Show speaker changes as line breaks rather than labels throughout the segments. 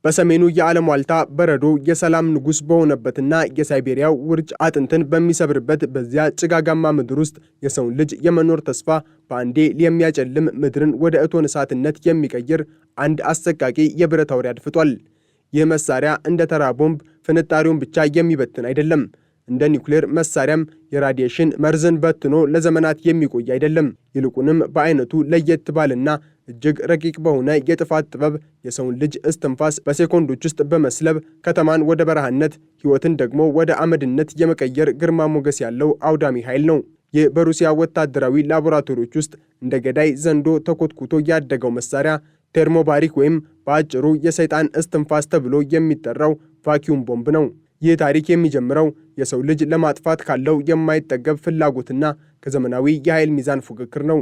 በሰሜኑ የዓለም ዋልታ በረዶ የሰላም ንጉሥ በሆነበትና የሳይቤሪያው ውርጭ አጥንትን በሚሰብርበት በዚያ ጭጋጋማ ምድር ውስጥ የሰውን ልጅ የመኖር ተስፋ በአንዴ የሚያጨልም ምድርን ወደ እቶን እሳትነት የሚቀይር አንድ አሰቃቂ የብረት አውሬ አድፍጧል። ይህ መሳሪያ እንደ ተራ ቦምብ ፍንጣሪውን ብቻ የሚበትን አይደለም። እንደ ኒውክሌር መሳሪያም የራዲዬሽን መርዝን በትኖ ለዘመናት የሚቆይ አይደለም። ይልቁንም በአይነቱ ለየት ባልና እጅግ ረቂቅ በሆነ የጥፋት ጥበብ የሰውን ልጅ እስትንፋስ በሴኮንዶች ውስጥ በመስለብ ከተማን ወደ በረሃነት፣ ሕይወትን ደግሞ ወደ አመድነት የመቀየር ግርማ ሞገስ ያለው አውዳሚ ኃይል ነው። ይህ በሩሲያ ወታደራዊ ላቦራቶሪዎች ውስጥ እንደ ገዳይ ዘንዶ ተኮትኩቶ ያደገው መሳሪያ ቴርሞባሪክ ወይም በአጭሩ የሰይጣን እስትንፋስ ተብሎ የሚጠራው ቫኪዩም ቦምብ ነው። ይህ ታሪክ የሚጀምረው የሰው ልጅ ለማጥፋት ካለው የማይጠገብ ፍላጎትና ከዘመናዊ የኃይል ሚዛን ፉክክር ነው።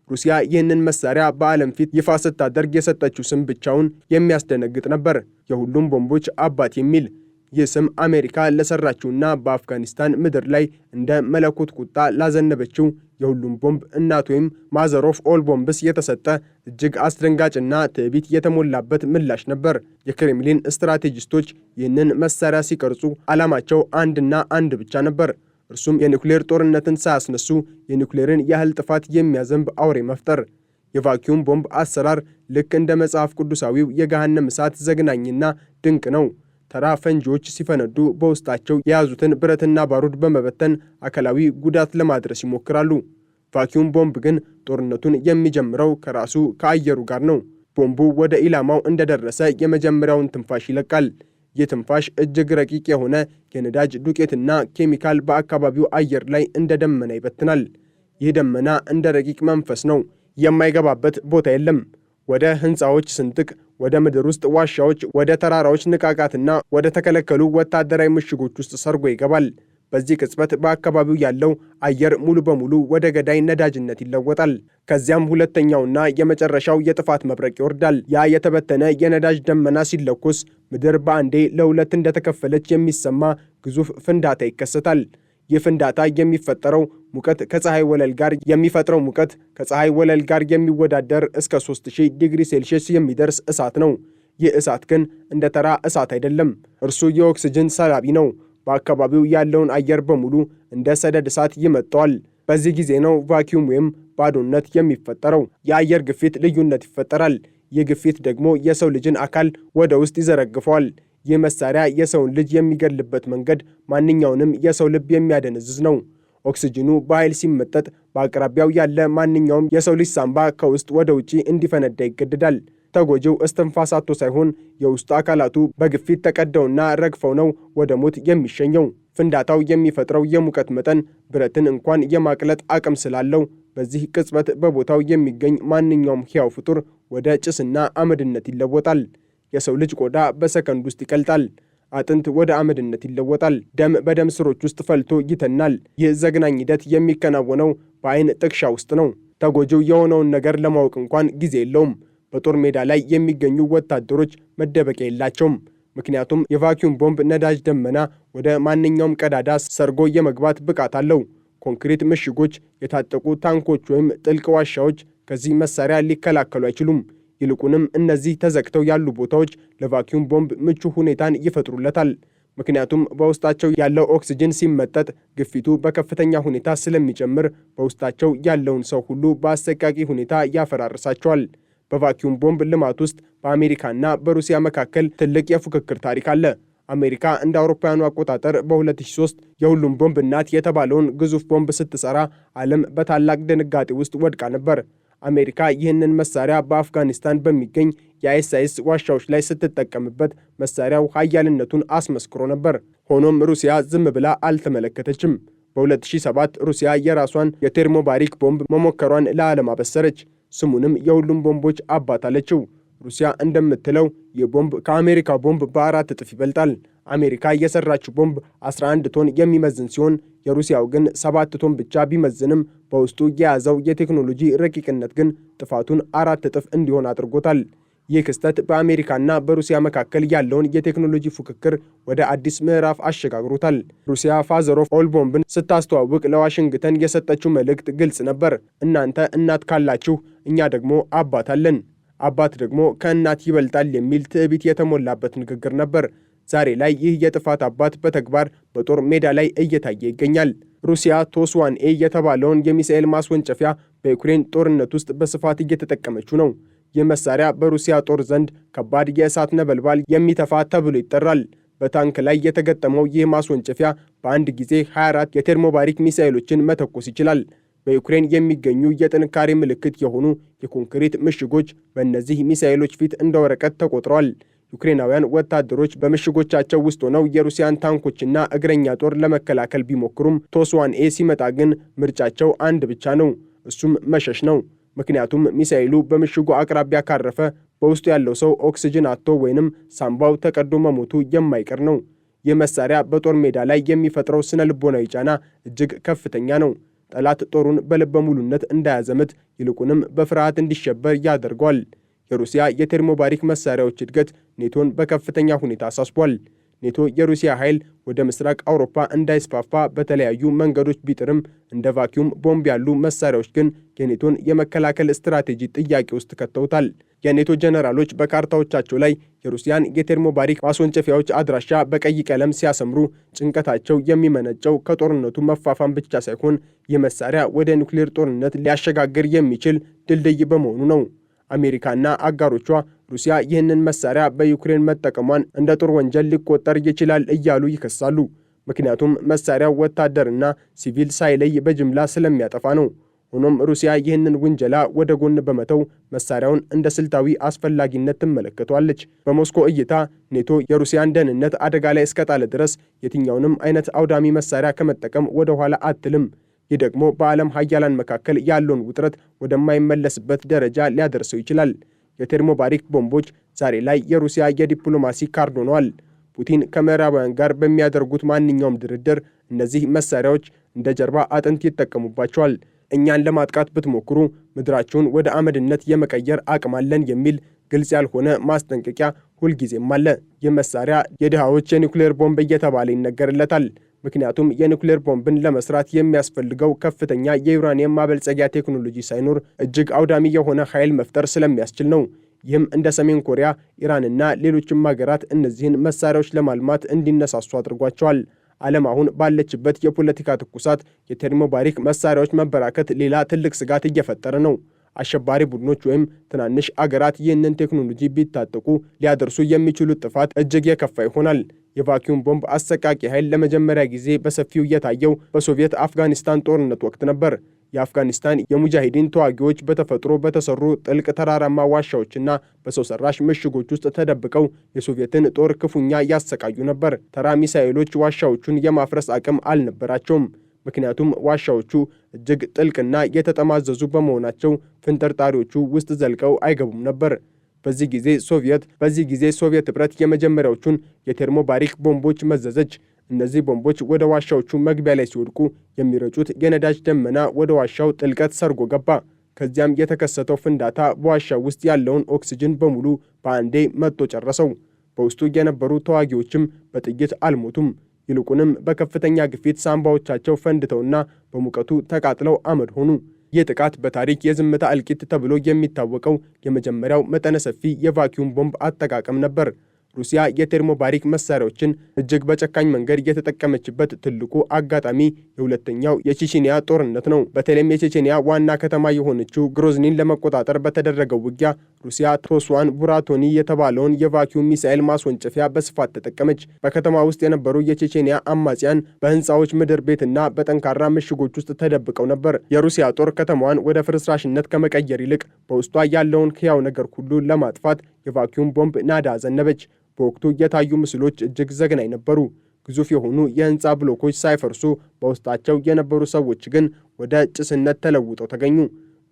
ሩሲያ ይህንን መሳሪያ በዓለም ፊት ይፋ ስታደርግ የሰጠችው ስም ብቻውን የሚያስደነግጥ ነበር፣ የሁሉም ቦምቦች አባት የሚል። ይህ ስም አሜሪካ ለሰራችውና በአፍጋኒስታን ምድር ላይ እንደ መለኮት ቁጣ ላዘነበችው የሁሉም ቦምብ እናት ወይም ማዘር ኦፍ ኦል ቦምብስ የተሰጠ እጅግ አስደንጋጭና ትዕቢት የተሞላበት ምላሽ ነበር። የክሬምሊን ስትራቴጂስቶች ይህንን መሳሪያ ሲቀርጹ ዓላማቸው አንድና አንድ ብቻ ነበር። እርሱም የኒውክሌር ጦርነትን ሳያስነሱ የኒውክሌርን ያህል ጥፋት የሚያዘንብ አውሬ መፍጠር። የቫኪዩም ቦምብ አሰራር ልክ እንደ መጽሐፍ ቅዱሳዊው የገሃነም እሳት ዘግናኝና ድንቅ ነው። ተራ ፈንጂዎች ሲፈነዱ በውስጣቸው የያዙትን ብረትና ባሩድ በመበተን አካላዊ ጉዳት ለማድረስ ይሞክራሉ። ቫኪዩም ቦምብ ግን ጦርነቱን የሚጀምረው ከራሱ ከአየሩ ጋር ነው። ቦምቡ ወደ ኢላማው እንደደረሰ የመጀመሪያውን ትንፋሽ ይለቃል። ይህ ትንፋሽ እጅግ ረቂቅ የሆነ የነዳጅ ዱቄትና ኬሚካል በአካባቢው አየር ላይ እንደ ደመና ይበትናል። ይህ ደመና እንደ ረቂቅ መንፈስ ነው። የማይገባበት ቦታ የለም። ወደ ሕንፃዎች ስንጥቅ፣ ወደ ምድር ውስጥ ዋሻዎች፣ ወደ ተራራዎች ንቃቃትና ወደ ተከለከሉ ወታደራዊ ምሽጎች ውስጥ ሰርጎ ይገባል። በዚህ ቅጽበት በአካባቢው ያለው አየር ሙሉ በሙሉ ወደ ገዳይ ነዳጅነት ይለወጣል። ከዚያም ሁለተኛውና የመጨረሻው የጥፋት መብረቅ ይወርዳል። ያ የተበተነ የነዳጅ ደመና ሲለኮስ ምድር በአንዴ ለሁለት እንደተከፈለች የሚሰማ ግዙፍ ፍንዳታ ይከሰታል። ይህ ፍንዳታ የሚፈጠረው ሙቀት ከፀሐይ ወለል ጋር የሚፈጥረው ሙቀት ከፀሐይ ወለል ጋር የሚወዳደር እስከ 3000 ዲግሪ ሴልሺየስ የሚደርስ እሳት ነው። ይህ እሳት ግን እንደ ተራ እሳት አይደለም። እርሱ የኦክስጅን ሰላቢ ነው። በአካባቢው ያለውን አየር በሙሉ እንደ ሰደድ እሳት ይመጠዋል። በዚህ ጊዜ ነው ቫኪዩም ወይም ባዶነት የሚፈጠረው። የአየር ግፊት ልዩነት ይፈጠራል። ይህ ግፊት ደግሞ የሰው ልጅን አካል ወደ ውስጥ ይዘረግፈዋል። ይህ መሳሪያ የሰውን ልጅ የሚገድልበት መንገድ ማንኛውንም የሰው ልብ የሚያደነዝዝ ነው። ኦክስጅኑ በኃይል ሲመጠጥ በአቅራቢያው ያለ ማንኛውም የሰው ልጅ ሳንባ ከውስጥ ወደ ውጪ እንዲፈነዳ ይገደዳል። ተጎጂው እስትንፋስ አጥቶ ሳይሆን የውስጡ አካላቱ በግፊት ተቀደውና ረግፈው ነው ወደ ሞት የሚሸኘው። ፍንዳታው የሚፈጥረው የሙቀት መጠን ብረትን እንኳን የማቅለጥ አቅም ስላለው በዚህ ቅጽበት በቦታው የሚገኝ ማንኛውም ሕያው ፍጡር ወደ ጭስና አመድነት ይለወጣል። የሰው ልጅ ቆዳ በሰከንድ ውስጥ ይቀልጣል። አጥንት ወደ አመድነት ይለወጣል። ደም በደም ስሮች ውስጥ ፈልቶ ይተናል። ይህ ዘግናኝ ሂደት የሚከናወነው በአይን ጥቅሻ ውስጥ ነው። ተጎጂው የሆነውን ነገር ለማወቅ እንኳን ጊዜ የለውም። በጦር ሜዳ ላይ የሚገኙ ወታደሮች መደበቂያ የላቸውም። ምክንያቱም የቫኪዩም ቦምብ ነዳጅ ደመና ወደ ማንኛውም ቀዳዳ ሰርጎ የመግባት ብቃት አለው። ኮንክሪት ምሽጎች፣ የታጠቁ ታንኮች ወይም ጥልቅ ዋሻዎች ከዚህ መሳሪያ ሊከላከሉ አይችሉም። ይልቁንም እነዚህ ተዘግተው ያሉ ቦታዎች ለቫኪዩም ቦምብ ምቹ ሁኔታን ይፈጥሩለታል። ምክንያቱም በውስጣቸው ያለው ኦክስጅን ሲመጠጥ ግፊቱ በከፍተኛ ሁኔታ ስለሚጨምር በውስጣቸው ያለውን ሰው ሁሉ በአሰቃቂ ሁኔታ ያፈራርሳቸዋል። በቫኪዩም ቦምብ ልማት ውስጥ በአሜሪካና በሩሲያ መካከል ትልቅ የፉክክር ታሪክ አለ። አሜሪካ እንደ አውሮፓውያኑ አቆጣጠር በ2003 የሁሉም ቦምብ እናት የተባለውን ግዙፍ ቦምብ ስትሰራ ዓለም በታላቅ ድንጋጤ ውስጥ ወድቃ ነበር። አሜሪካ ይህንን መሳሪያ በአፍጋኒስታን በሚገኝ የአይኤስአይኤስ ዋሻዎች ላይ ስትጠቀምበት መሳሪያው ኃያልነቱን አስመስክሮ ነበር። ሆኖም ሩሲያ ዝም ብላ አልተመለከተችም። በ2007 ሩሲያ የራሷን የቴርሞባሪክ ቦምብ መሞከሯን ለዓለም አበሰረች። ስሙንም የሁሉም ቦምቦች አባት አለችው። ሩሲያ እንደምትለው ይህ ቦምብ ከአሜሪካ ቦምብ በ4 እጥፍ ይበልጣል። አሜሪካ የሰራችው ቦምብ 11 ቶን የሚመዝን ሲሆን የሩሲያው ግን 7 ቶን ብቻ ቢመዝንም በውስጡ የያዘው የቴክኖሎጂ ረቂቅነት ግን ጥፋቱን 4 እጥፍ እንዲሆን አድርጎታል። ይህ ክስተት በአሜሪካና በሩሲያ መካከል ያለውን የቴክኖሎጂ ፉክክር ወደ አዲስ ምዕራፍ አሸጋግሮታል። ሩሲያ ፋዘር ኦፍ ኦል ቦምብን ስታስተዋውቅ ለዋሽንግተን የሰጠችው መልእክት ግልጽ ነበር። እናንተ እናት ካላችሁ እኛ ደግሞ አባት አለን። አባት ደግሞ ከእናት ይበልጣል የሚል ትዕቢት የተሞላበት ንግግር ነበር። ዛሬ ላይ ይህ የጥፋት አባት በተግባር በጦር ሜዳ ላይ እየታየ ይገኛል። ሩሲያ ቶስ-1ኤ የተባለውን የሚሳኤል ማስወንጨፊያ በዩክሬን ጦርነት ውስጥ በስፋት እየተጠቀመችው ነው። ይህ መሳሪያ በሩሲያ ጦር ዘንድ ከባድ የእሳት ነበልባል የሚተፋ ተብሎ ይጠራል። በታንክ ላይ የተገጠመው ይህ ማስወንጨፊያ በአንድ ጊዜ 24 የቴርሞባሪክ ሚሳኤሎችን መተኮስ ይችላል። በዩክሬን የሚገኙ የጥንካሬ ምልክት የሆኑ የኮንክሪት ምሽጎች በእነዚህ ሚሳኤሎች ፊት እንደ ወረቀት ተቆጥረዋል። ዩክሬናውያን ወታደሮች በምሽጎቻቸው ውስጥ ሆነው የሩሲያን ታንኮችና እግረኛ ጦር ለመከላከል ቢሞክሩም ቶስ-1ኤ ሲመጣ ግን ምርጫቸው አንድ ብቻ ነው፣ እሱም መሸሽ ነው። ምክንያቱም ሚሳኤሉ በምሽጉ አቅራቢያ ካረፈ በውስጡ ያለው ሰው ኦክስጅን አጥቶ ወይንም ሳምባው ተቀዶ መሞቱ የማይቀር ነው። ይህ መሳሪያ በጦር ሜዳ ላይ የሚፈጥረው ስነ ልቦናዊ ጫና እጅግ ከፍተኛ ነው። ጠላት ጦሩን በልበ ሙሉነት እንዳያዘምት ይልቁንም በፍርሃት እንዲሸበር ያደርገዋል። የሩሲያ የቴርሞባሪክ መሳሪያዎች እድገት ኔቶን በከፍተኛ ሁኔታ አሳስቧል። ኔቶ የሩሲያ ኃይል ወደ ምስራቅ አውሮፓ እንዳይስፋፋ በተለያዩ መንገዶች ቢጥርም እንደ ቫኪዩም ቦምብ ያሉ መሳሪያዎች ግን የኔቶን የመከላከል ስትራቴጂ ጥያቄ ውስጥ ከተውታል። የኔቶ ጀነራሎች በካርታዎቻቸው ላይ የሩሲያን የቴርሞባሪክ ማስወንጨፊያዎች አድራሻ በቀይ ቀለም ሲያሰምሩ ጭንቀታቸው የሚመነጨው ከጦርነቱ መፋፋም ብቻ ሳይሆን የመሳሪያ ወደ ኒውክሌር ጦርነት ሊያሸጋግር የሚችል ድልድይ በመሆኑ ነው። አሜሪካና አጋሮቿ ሩሲያ ይህንን መሳሪያ በዩክሬን መጠቀሟን እንደ ጦር ወንጀል ሊቆጠር ይችላል እያሉ ይከሳሉ። ምክንያቱም መሳሪያው ወታደርና ሲቪል ሳይለይ በጅምላ ስለሚያጠፋ ነው። ሆኖም ሩሲያ ይህንን ውንጀላ ወደ ጎን በመተው መሳሪያውን እንደ ስልታዊ አስፈላጊነት ትመለከቷለች። በሞስኮ እይታ ኔቶ የሩሲያን ደህንነት አደጋ ላይ እስከጣለ ድረስ የትኛውንም አይነት አውዳሚ መሳሪያ ከመጠቀም ወደ ኋላ አትልም። ይህ ደግሞ በዓለም ሀያላን መካከል ያለውን ውጥረት ወደማይመለስበት ደረጃ ሊያደርሰው ይችላል። የቴርሞባሪክ ቦምቦች ዛሬ ላይ የሩሲያ የዲፕሎማሲ ካርድ ሆነዋል። ፑቲን ከምዕራባውያን ጋር በሚያደርጉት ማንኛውም ድርድር እነዚህ መሳሪያዎች እንደ ጀርባ አጥንት ይጠቀሙባቸዋል። እኛን ለማጥቃት ብትሞክሩ ምድራችሁን ወደ አመድነት የመቀየር አቅም አለን የሚል ግልጽ ያልሆነ ማስጠንቀቂያ ሁልጊዜም አለ። ይህ መሳሪያ የድሃዎች የኒውክሌር ቦምብ እየተባለ ይነገርለታል። ምክንያቱም የኒውክሌር ቦምብን ለመስራት የሚያስፈልገው ከፍተኛ የዩራኒየም ማበልጸጊያ ቴክኖሎጂ ሳይኖር እጅግ አውዳሚ የሆነ ኃይል መፍጠር ስለሚያስችል ነው። ይህም እንደ ሰሜን ኮሪያ፣ ኢራንና ሌሎችም ሀገራት እነዚህን መሳሪያዎች ለማልማት እንዲነሳሱ አድርጓቸዋል። ዓለም አሁን ባለችበት የፖለቲካ ትኩሳት የቴርሞባሪክ መሳሪያዎች መበራከት ሌላ ትልቅ ስጋት እየፈጠረ ነው። አሸባሪ ቡድኖች ወይም ትናንሽ አገራት ይህንን ቴክኖሎጂ ቢታጠቁ ሊያደርሱ የሚችሉት ጥፋት እጅግ የከፋ ይሆናል። የቫኪዩም ቦምብ አሰቃቂ ኃይል ለመጀመሪያ ጊዜ በሰፊው የታየው በሶቪየት አፍጋኒስታን ጦርነት ወቅት ነበር። የአፍጋኒስታን የሙጃሂዲን ተዋጊዎች በተፈጥሮ በተሰሩ ጥልቅ ተራራማ ዋሻዎችና በሰው ሰራሽ ምሽጎች ውስጥ ተደብቀው የሶቪየትን ጦር ክፉኛ ያሰቃዩ ነበር። ተራ ሚሳኤሎች ዋሻዎቹን የማፍረስ አቅም አልነበራቸውም። ምክንያቱም ዋሻዎቹ እጅግ ጥልቅና የተጠማዘዙ በመሆናቸው ፍንጥርጣሪዎቹ ውስጥ ዘልቀው አይገቡም ነበር። በዚህ ጊዜ ሶቪየት ኅብረት የመጀመሪያዎቹን የቴርሞባሪክ ቦምቦች መዘዘች። እነዚህ ቦምቦች ወደ ዋሻዎቹ መግቢያ ላይ ሲወድቁ የሚረጩት የነዳጅ ደመና ወደ ዋሻው ጥልቀት ሰርጎ ገባ። ከዚያም የተከሰተው ፍንዳታ በዋሻው ውስጥ ያለውን ኦክስጅን በሙሉ በአንዴ መጥቶ ጨረሰው። በውስጡ የነበሩ ተዋጊዎችም በጥይት አልሞቱም። ይልቁንም በከፍተኛ ግፊት ሳምባዎቻቸው ፈንድተውና በሙቀቱ ተቃጥለው አመድ ሆኑ። ይህ ጥቃት በታሪክ የዝምታ እልቂት ተብሎ የሚታወቀው የመጀመሪያው መጠነ ሰፊ የቫኪዩም ቦምብ አጠቃቀም ነበር። ሩሲያ የቴርሞባሪክ መሳሪያዎችን እጅግ በጨካኝ መንገድ የተጠቀመችበት ትልቁ አጋጣሚ የሁለተኛው የቼቼንያ ጦርነት ነው። በተለይም የቼቼንያ ዋና ከተማ የሆነችው ግሮዝኒን ለመቆጣጠር በተደረገው ውጊያ ሩሲያ ቶስ-1 ቡራቶኒ የተባለውን የቫኪዩም ሚሳኤል ማስወንጨፊያ በስፋት ተጠቀመች። በከተማ ውስጥ የነበሩ የቼቼንያ አማጽያን በህንፃዎች ምድር ቤትና በጠንካራ ምሽጎች ውስጥ ተደብቀው ነበር። የሩሲያ ጦር ከተማዋን ወደ ፍርስራሽነት ከመቀየር ይልቅ በውስጧ ያለውን ሕያው ነገር ሁሉ ለማጥፋት የቫኪዩም ቦምብ ናዳ ዘነበች። በወቅቱ የታዩ ምስሎች እጅግ ዘግናኝ ነበሩ። ግዙፍ የሆኑ የህንፃ ብሎኮች ሳይፈርሱ በውስጣቸው የነበሩ ሰዎች ግን ወደ ጭስነት ተለውጠው ተገኙ።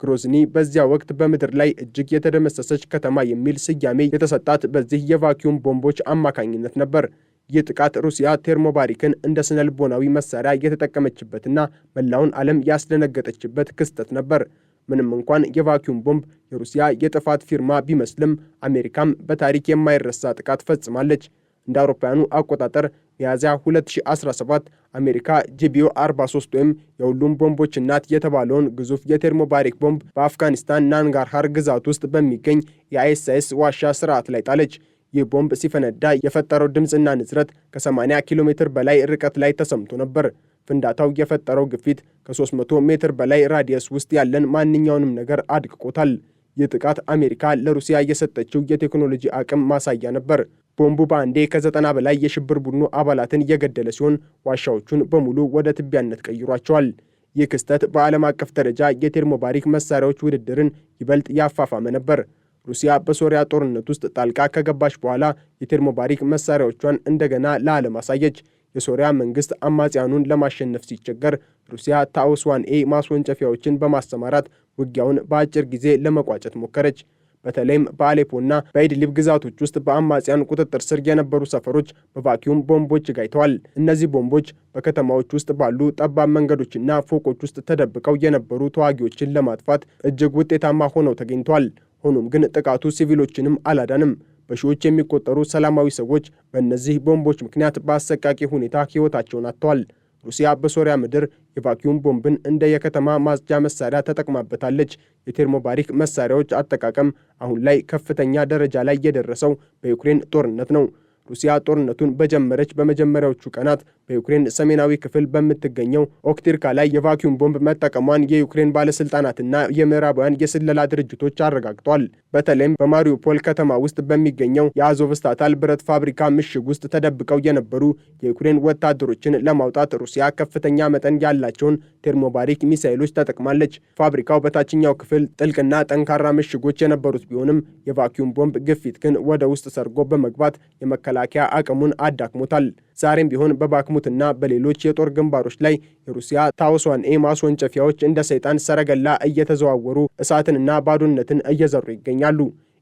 ግሮዝኒ በዚያ ወቅት በምድር ላይ እጅግ የተደመሰሰች ከተማ የሚል ስያሜ የተሰጣት በዚህ የቫኪዩም ቦምቦች አማካኝነት ነበር። ይህ ጥቃት ሩሲያ ቴርሞባሪክን እንደ ስነ ልቦናዊ መሳሪያ የተጠቀመችበትና መላውን ዓለም ያስደነገጠችበት ክስተት ነበር። ምንም እንኳን የቫኪዩም ቦምብ የሩሲያ የጥፋት ፊርማ ቢመስልም አሜሪካም በታሪክ የማይረሳ ጥቃት ፈጽማለች። እንደ አውሮፓውያኑ አቆጣጠር ሚያዝያ 2017 አሜሪካ ጂቢዮ 43 ወይም የሁሉም ቦምቦች እናት የተባለውን ግዙፍ የቴርሞባሪክ ቦምብ በአፍጋኒስታን ናንጋርሃር ግዛት ውስጥ በሚገኝ የአይኤስአይኤስ ዋሻ ስርዓት ላይ ጣለች። ይህ ቦምብ ሲፈነዳ የፈጠረው ድምፅና ንዝረት ከ80 ኪሎ ሜትር በላይ ርቀት ላይ ተሰምቶ ነበር። ፍንዳታው የፈጠረው ግፊት ከ300 ሜትር በላይ ራዲየስ ውስጥ ያለን ማንኛውንም ነገር አድቅቆታል። ይህ ጥቃት አሜሪካ ለሩሲያ የሰጠችው የቴክኖሎጂ አቅም ማሳያ ነበር። ቦምቡ በአንዴ ከ90 በላይ የሽብር ቡድኑ አባላትን የገደለ ሲሆን ዋሻዎቹን በሙሉ ወደ ትቢያነት ቀይሯቸዋል። ይህ ክስተት በዓለም አቀፍ ደረጃ የቴርሞባሪክ መሳሪያዎች ውድድርን ይበልጥ ያፋፋመ ነበር። ሩሲያ በሶሪያ ጦርነት ውስጥ ጣልቃ ከገባች በኋላ የቴርሞባሪክ መሳሪያዎቿን እንደገና ለዓለም አሳየች። የሶሪያ መንግስት አማጽያኑን ለማሸነፍ ሲቸገር ሩሲያ ታውስ 1ኤ ማስወንጨፊያዎችን በማሰማራት ውጊያውን በአጭር ጊዜ ለመቋጨት ሞከረች። በተለይም በአሌፖና በኢድሊብ ግዛቶች ውስጥ በአማጽያን ቁጥጥር ስር የነበሩ ሰፈሮች በቫኪዩም ቦምቦች ጋይተዋል። እነዚህ ቦምቦች በከተማዎች ውስጥ ባሉ ጠባብ መንገዶችና ፎቆች ውስጥ ተደብቀው የነበሩ ተዋጊዎችን ለማጥፋት እጅግ ውጤታማ ሆነው ተገኝተዋል። ሆኖም ግን ጥቃቱ ሲቪሎችንም አላዳንም። በሺዎች የሚቆጠሩ ሰላማዊ ሰዎች በእነዚህ ቦምቦች ምክንያት በአሰቃቂ ሁኔታ ሕይወታቸውን አጥተዋል። ሩሲያ በሶሪያ ምድር የቫኪዩም ቦምብን እንደ የከተማ ማጽጃ መሳሪያ ተጠቅማበታለች። የቴርሞባሪክ መሳሪያዎች አጠቃቀም አሁን ላይ ከፍተኛ ደረጃ ላይ የደረሰው በዩክሬን ጦርነት ነው። ሩሲያ ጦርነቱን በጀመረች በመጀመሪያዎቹ ቀናት በዩክሬን ሰሜናዊ ክፍል በምትገኘው ኦክቲርካ ላይ የቫኪዩም ቦምብ መጠቀሟን የዩክሬን ባለስልጣናትና የምዕራባውያን የስለላ ድርጅቶች አረጋግጠዋል። በተለይም በማሪውፖል ከተማ ውስጥ በሚገኘው የአዞቭስታታል ብረት ፋብሪካ ምሽግ ውስጥ ተደብቀው የነበሩ የዩክሬን ወታደሮችን ለማውጣት ሩሲያ ከፍተኛ መጠን ያላቸውን ቴርሞባሪክ ሚሳይሎች ተጠቅማለች። ፋብሪካው በታችኛው ክፍል ጥልቅና ጠንካራ ምሽጎች የነበሩት ቢሆንም የቫኪዩም ቦምብ ግፊት ግን ወደ ውስጥ ሰርጎ በመግባት የመከላከያ አቅሙን አዳክሞታል። ዛሬም ቢሆን በባክሙትና በሌሎች የጦር ግንባሮች ላይ የሩሲያ ታውስ 1ኤ ማስወንጨፊያዎች እንደ ሰይጣን ሰረገላ እየተዘዋወሩ እሳትንና ባዶነትን እየዘሩ ይገኛሉ።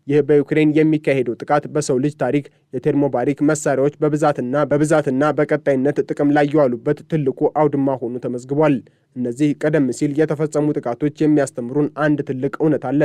ይህ በዩክሬን የሚካሄደው ጥቃት በሰው ልጅ ታሪክ የቴርሞባሪክ መሳሪያዎች በብዛትና በቀጣይነት ጥቅም ላይ የዋሉበት ትልቁ አውድማ ሆኖ ተመዝግቧል። እነዚህ ቀደም ሲል የተፈጸሙ ጥቃቶች የሚያስተምሩን አንድ ትልቅ እውነት አለ።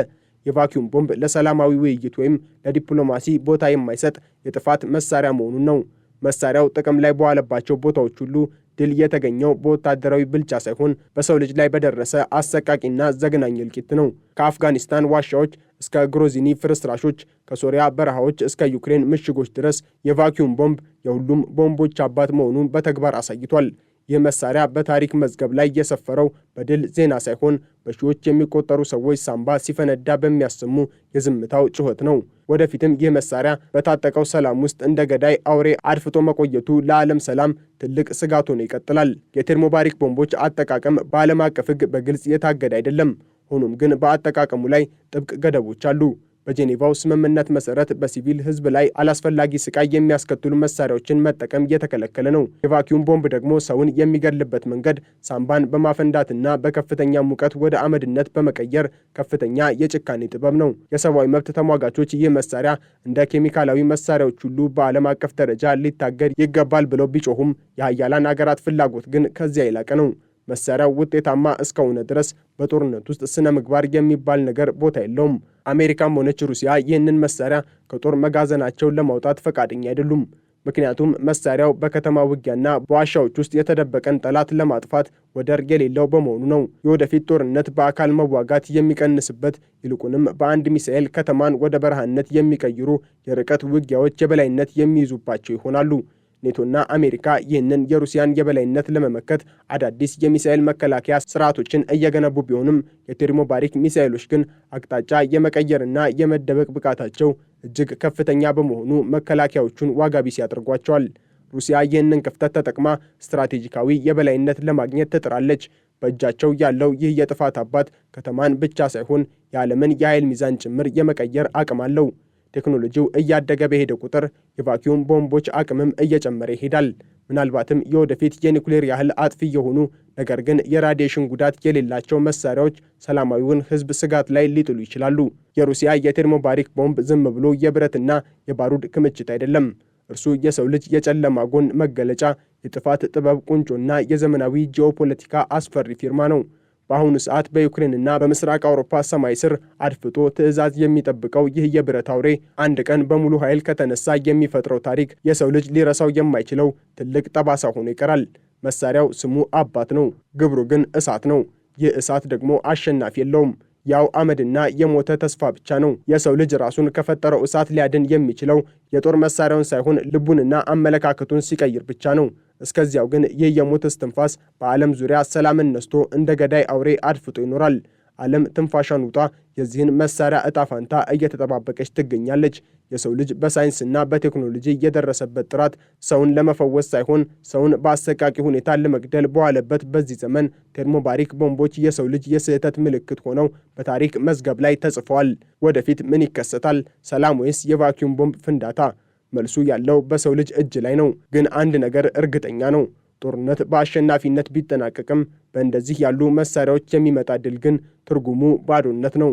የቫኪዩም ቦምብ ለሰላማዊ ውይይት ወይም ለዲፕሎማሲ ቦታ የማይሰጥ የጥፋት መሳሪያ መሆኑን ነው። መሳሪያው ጥቅም ላይ በዋለባቸው ቦታዎች ሁሉ ድል የተገኘው በወታደራዊ ብልጫ ሳይሆን በሰው ልጅ ላይ በደረሰ አሰቃቂና ዘግናኝ እልቂት ነው። ከአፍጋኒስታን ዋሻዎች እስከ ግሮዚኒ ፍርስራሾች፣ ከሶሪያ በረሃዎች እስከ ዩክሬን ምሽጎች ድረስ የቫኪዩም ቦምብ የሁሉም ቦምቦች አባት መሆኑን በተግባር አሳይቷል። ይህ መሳሪያ በታሪክ መዝገብ ላይ የሰፈረው በድል ዜና ሳይሆን በሺዎች የሚቆጠሩ ሰዎች ሳንባ ሲፈነዳ በሚያሰሙ የዝምታው ጩኸት ነው። ወደፊትም ይህ መሳሪያ በታጠቀው ሰላም ውስጥ እንደ ገዳይ አውሬ አድፍጦ መቆየቱ ለዓለም ሰላም ትልቅ ስጋት ሆኖ ይቀጥላል። የቴርሞባሪክ ቦምቦች አጠቃቀም በዓለም አቀፍ ሕግ በግልጽ የታገደ አይደለም። ሆኖም ግን በአጠቃቀሙ ላይ ጥብቅ ገደቦች አሉ። በጄኔቫው ስምምነት መሰረት በሲቪል ሕዝብ ላይ አላስፈላጊ ስቃይ የሚያስከትሉ መሳሪያዎችን መጠቀም የተከለከለ ነው። የቫኪዩም ቦምብ ደግሞ ሰውን የሚገድልበት መንገድ ሳምባን በማፈንዳትና በከፍተኛ ሙቀት ወደ አመድነት በመቀየር ከፍተኛ የጭካኔ ጥበብ ነው። የሰብአዊ መብት ተሟጋቾች ይህ መሳሪያ እንደ ኬሚካላዊ መሳሪያዎች ሁሉ በዓለም አቀፍ ደረጃ ሊታገድ ይገባል ብለው ቢጮሁም የሀያላን አገራት ፍላጎት ግን ከዚያ የላቀ ነው። መሳሪያው ውጤታማ እስከሆነ ድረስ በጦርነት ውስጥ ስነ ምግባር የሚባል ነገር ቦታ የለውም። አሜሪካም ሆነች ሩሲያ ይህንን መሳሪያ ከጦር መጋዘናቸው ለማውጣት ፈቃደኛ አይደሉም። ምክንያቱም መሳሪያው በከተማ ውጊያና በዋሻዎች ውስጥ የተደበቀን ጠላት ለማጥፋት ወደር የሌለው በመሆኑ ነው። የወደፊት ጦርነት በአካል መዋጋት የሚቀንስበት ይልቁንም በአንድ ሚሳኤል ከተማን ወደ በረሃነት የሚቀይሩ የርቀት ውጊያዎች የበላይነት የሚይዙባቸው ይሆናሉ። ኔቶና አሜሪካ ይህንን የሩሲያን የበላይነት ለመመከት አዳዲስ የሚሳኤል መከላከያ ስርዓቶችን እየገነቡ ቢሆንም የቴርሞባሪክ ሚሳኤሎች ግን አቅጣጫ የመቀየርና የመደበቅ ብቃታቸው እጅግ ከፍተኛ በመሆኑ መከላከያዎቹን ዋጋ ቢስ ያደርጓቸዋል። ሩሲያ ይህንን ክፍተት ተጠቅማ ስትራቴጂካዊ የበላይነት ለማግኘት ትጥራለች። በእጃቸው ያለው ይህ የጥፋት አባት ከተማን ብቻ ሳይሆን የዓለምን የኃይል ሚዛን ጭምር የመቀየር አቅም አለው። ቴክኖሎጂው እያደገ በሄደ ቁጥር የቫኪዩም ቦምቦች አቅምም እየጨመረ ይሄዳል። ምናልባትም የወደፊት የኒውክሌር ያህል አጥፊ የሆኑ ነገር ግን የራዲዬሽን ጉዳት የሌላቸው መሳሪያዎች ሰላማዊውን ሕዝብ ስጋት ላይ ሊጥሉ ይችላሉ። የሩሲያ የቴርሞባሪክ ቦምብ ዝም ብሎ የብረትና የባሩድ ክምችት አይደለም። እርሱ የሰው ልጅ የጨለማ ጎን መገለጫ፣ የጥፋት ጥበብ ቁንጮና የዘመናዊ ጂኦፖለቲካ አስፈሪ ፊርማ ነው። በአሁኑ ሰዓት በዩክሬንና በምስራቅ አውሮፓ ሰማይ ስር አድፍጦ ትዕዛዝ የሚጠብቀው ይህ የብረት አውሬ አንድ ቀን በሙሉ ኃይል ከተነሳ የሚፈጥረው ታሪክ የሰው ልጅ ሊረሳው የማይችለው ትልቅ ጠባሳ ሆኖ ይቀራል። መሳሪያው ስሙ አባት ነው፣ ግብሩ ግን እሳት ነው። ይህ እሳት ደግሞ አሸናፊ የለውም። ያው አመድና የሞተ ተስፋ ብቻ ነው። የሰው ልጅ ራሱን ከፈጠረው እሳት ሊያድን የሚችለው የጦር መሳሪያውን ሳይሆን ልቡንና አመለካከቱን ሲቀይር ብቻ ነው። እስከዚያው ግን ይህ የሞት እስትንፋስ በዓለም ዙሪያ ሰላምን ነስቶ እንደ ገዳይ አውሬ አድፍጦ ይኖራል። ዓለም ትንፋሿን ውጣ የዚህን መሳሪያ ዕጣ ፋንታ እየተጠባበቀች ትገኛለች። የሰው ልጅ በሳይንስና በቴክኖሎጂ የደረሰበት ጥራት ሰውን ለመፈወስ ሳይሆን ሰውን በአሰቃቂ ሁኔታ ለመግደል በዋለበት በዚህ ዘመን ቴርሞባሪክ ቦምቦች የሰው ልጅ የስህተት ምልክት ሆነው በታሪክ መዝገብ ላይ ተጽፈዋል። ወደፊት ምን ይከሰታል? ሰላም ወይስ የቫኪዩም ቦምብ ፍንዳታ? መልሱ ያለው በሰው ልጅ እጅ ላይ ነው። ግን አንድ ነገር እርግጠኛ ነው። ጦርነት በአሸናፊነት ቢጠናቀቅም በእንደዚህ ያሉ መሳሪያዎች የሚመጣ ድል ግን ትርጉሙ ባዶነት ነው።